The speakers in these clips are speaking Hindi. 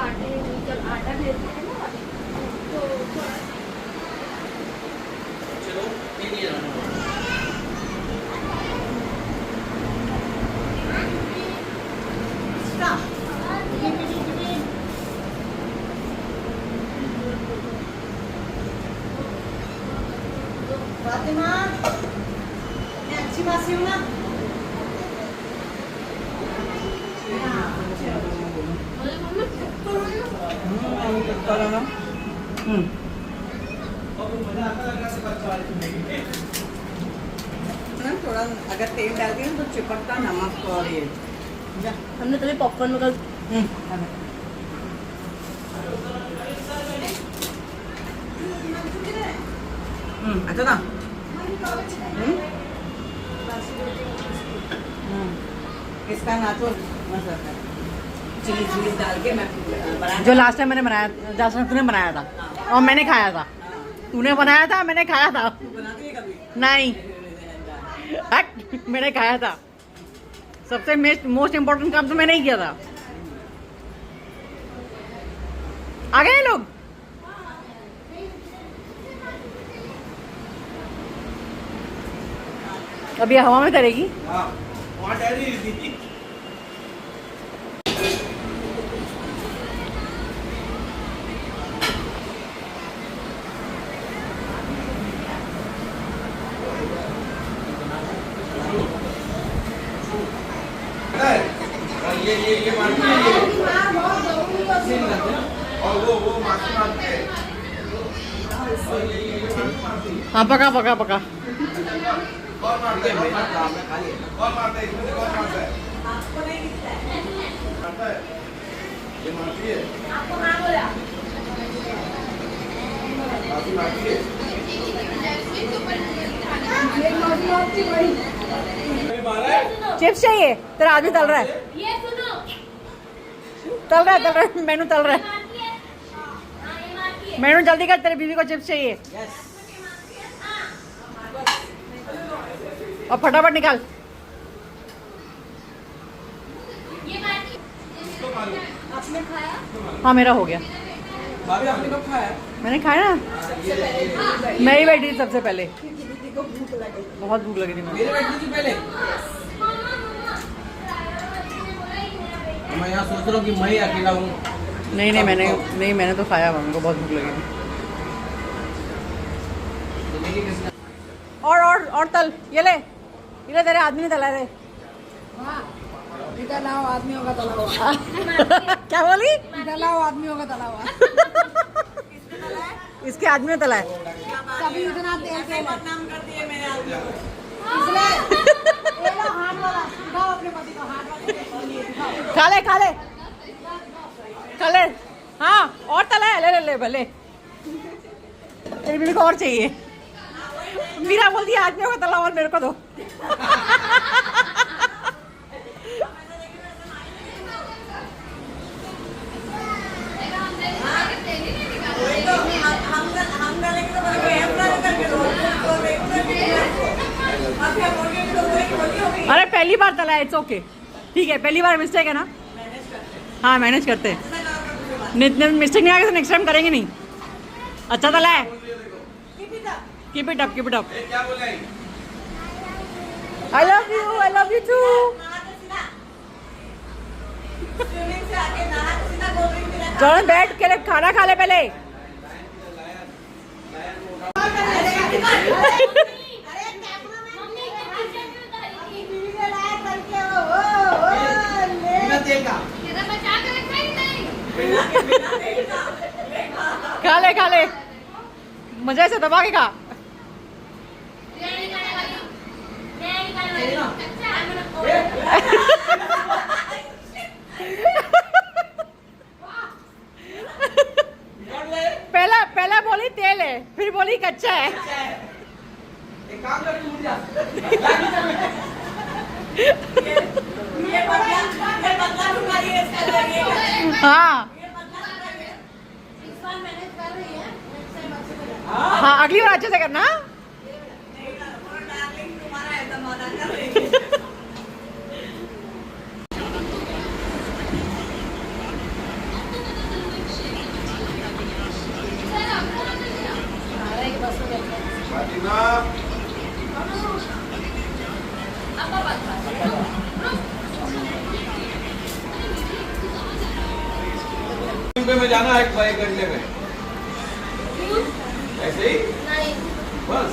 आटे जब आटा भेजते हैं ना तो थोड़ा चलो ये फातिमा, मैं अच्छी बात से हूँ ना? थोड़ा अगर तेल डाल दिया तो चिपकता नमक और ये हमने तभी पॉपकॉर्न का अच्छा ना इसका नाचो चिली चिली डाल के मैं जो लास्ट टाइम मैंने बनाया, लास्ट टाइम तूने बनाया था और मैंने खाया था। तूने बनाया था, मैंने खाया था। बनाती है कभी नहीं हट, मैंने खाया था। सबसे मोस्ट इम्पोर्टेंट काम तो मैंने ही किया था। आ गए लोग। अभी हवा में तरेगी। ये मारती है और वो मारती मारते हैं। हाँ पका पका पका। कौन मारता है? कौन मारता है? इसमें से कौन मारता है? मारता है? ये मारती है? मारती है? चिप्स चाहिए? तेरा आदमी तल रहा है। तल रहा है मेनू तल रहा है। मेनू जल्दी कर, तेरी बीवी को चिप्स चाहिए। और फटाफट निकाल। आपने खाया? हाँ मेरा हो गया। भाभी आपने कब खाया? मैंने खाया ना, मैं ही बैठी थी सबसे पहले। बहुत भूख लगी थी मुझे। मेरे बैठने से पहले मैं यहाँ सोच रहा हूँ कि मैं ही अकेला हूँ। नहीं मैंने तो खाया, मेरे को बहुत भूख लगी थी। और तल, ये ले तेरे आदमी ने तला रे। इधर लाओ आदमियों का तला हुआ। क्या बोली? इधर लाओ आदमियों का तला हुआ। इसके आदमी ने तला है। कभी इतना तेल से बदनाम कर दिए मेरे आदमी को। इसलिए ये लो हाथ वाला दिखाओ अपने पति को, हाथ वाला खा ले। हाँ और तला है, ले भले। तेरी बीवी को और चाहिए। मीरा बोल दिया आदमियों का तला और मेरे को दो। अरे पहली बार तला है, इट्स ओके। ठीक है, पहली बार मिस्टेक है ना। हाँ मैनेज करते हैं। मिस्टेक नहीं आएगा तो नेक्स्ट टाइम करेंगे नहीं। अच्छा तला है। Keep it up. क्या बोला? I love you too। चलो बैठ के खाना खा ले पहले। खा ले मजे से दबा के खा। पहला बोली तेल है, फिर बोली कच्चा है। एक काम कर तू जा। हाँ हाँ अगली बार अच्छे से करना। जाना है 1 घंटे में ऐसे ही नहीं बस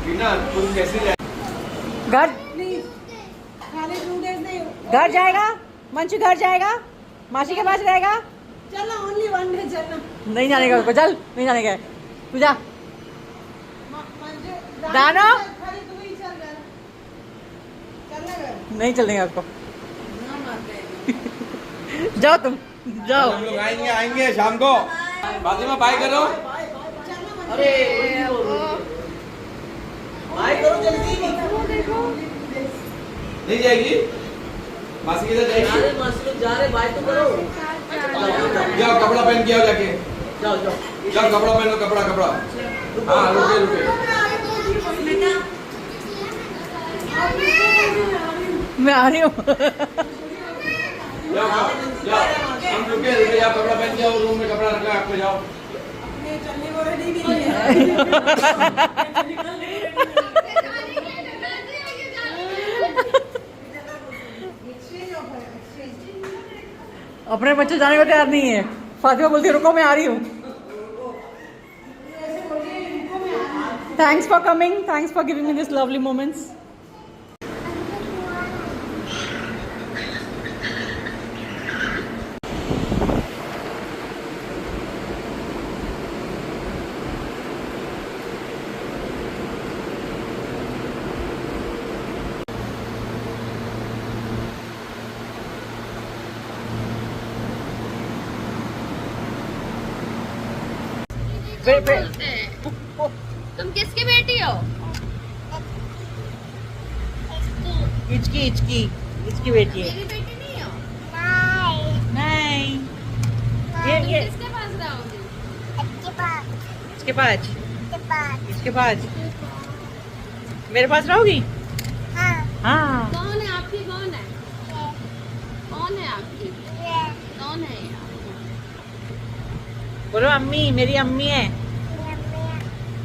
बिना तुम कैसे जाए घर प्लीज खाली 2 days नहीं घर जाएगा मंशु घर जाएगा मासी के पास रहेगा चलना ओनली 1 day चलना नहीं जाने का उसको चल नहीं जाने का तू जा मंजू दानो? खाली तू ही चल घर चलने घर नहीं चलने का उसको ना मारते जाओ तुम जाओ हम लोग आएंगे शाम को फातिमा बाय करो चलना अरे भाई करो जल्दी नहीं जाएगी मासी किधर जाएगी मासी लोग जा रहे भाई तो करो जाओ कपड़ा पहन के आओ जाके जाओ जाओ जाओ कपड़ा पहन लो कपड़ा हाँ रुके मैं आ रही हूँ जाओ हम रुके जाओ कपड़ा पहन के आओ रूम में कपड़ा रखा है आपको जाओ अपने चलने को रेडी नहीं अपने बच्चे जाने को तैयार नहीं है फातिमा बोलती है रुको मैं आ रही हूँ thanks for coming thanks for giving me this lovely moments तुम किसकी बेटी हो? इचकी इचकी इचकी बेटी है मेरी बेटी नहीं हो? नहीं तुम ये किसके पास रहोगी? इसके पास इसके पास मेरे पास रहोगी हाँ कौन है आपकी? कौन है? कौन है आपकी? कौन है ये? बोलो अम्मी मेरी अम्मी है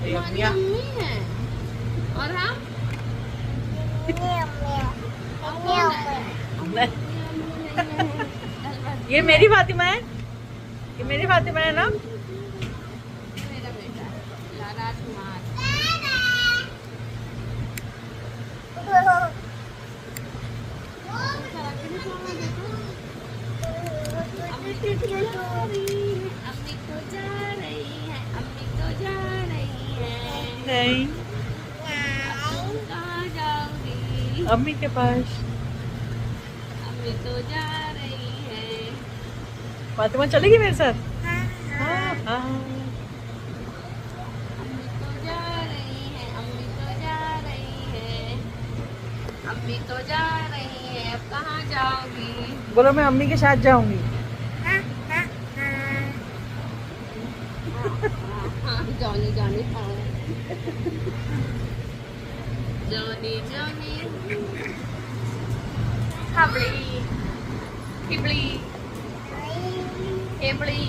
मेरी तुम्हारी अम्मी मम्मी है और हम कौन है? ये मेरी फातिमा है ये मेरी फातिमा है ना मेरा बेटा है, राजकुमार। अम्मी को जा रही है, अम्मी को जा रही है। नहीं कहाँ जाओगी? अम्मी के पास अम्मी तो जा रही है। फातिमा चलेगी मेरे साथ हाँ हाँ अम्मी तो जा रही है, अम्मी तो जा रही है, अम्मी तो जा रही है। अब कहाँ जाओगी? बोलो मैं अम्मी के साथ जाऊंगी जॉनी जॉनी जॉनी जॉनी हबली हिबली हेबली।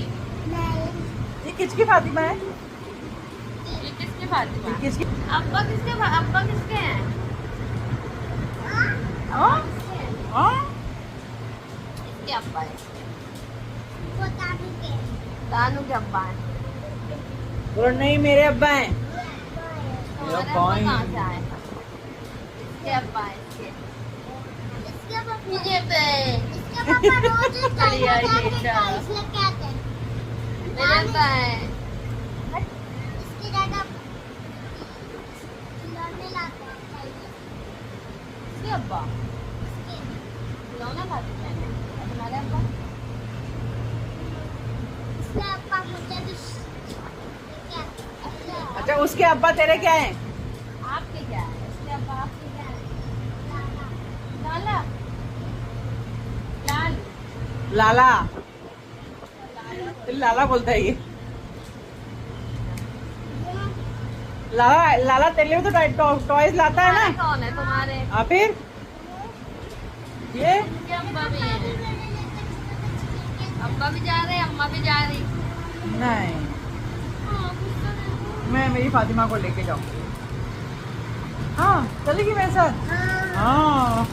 ये किसकी फातिमा है ये किसके फातिमा? किसकी अब्बा किसके हैं? हाँ हाँ इसके अब्बा है, दानू के अब्बा है। बोलो नहीं मेरे अब्बा हैं तुम्हारे अब्बा कौन? कहाँ से आए? इसके अब्बा है, इसके मुझे पे बढ़िया ही बेटा। मेरे अब्बा है। इसके अब्बा खिलौना खाते हैं। और तुम्हारे अब्बा? अच्छा उसके अब्बा तेरे क्या हैं आपके क्या है? इसके अब्बा आपके क्या है? लाला लाल लाला लाला बोलता है ये लाला लाला तेरे लिए तो टॉयज लाता है तुम्हारे ना कौन है? तुम्हारे हाँ फिर ये इसके अब्बा भी है। अब्बा भी जा रहे, अम्मा भी जा रही। नहीं हाँ, कुछ तो नहीं। मैं मेरी फातिमा को लेके जाऊंगी हाँ चलेगी मेरे साथ हाँ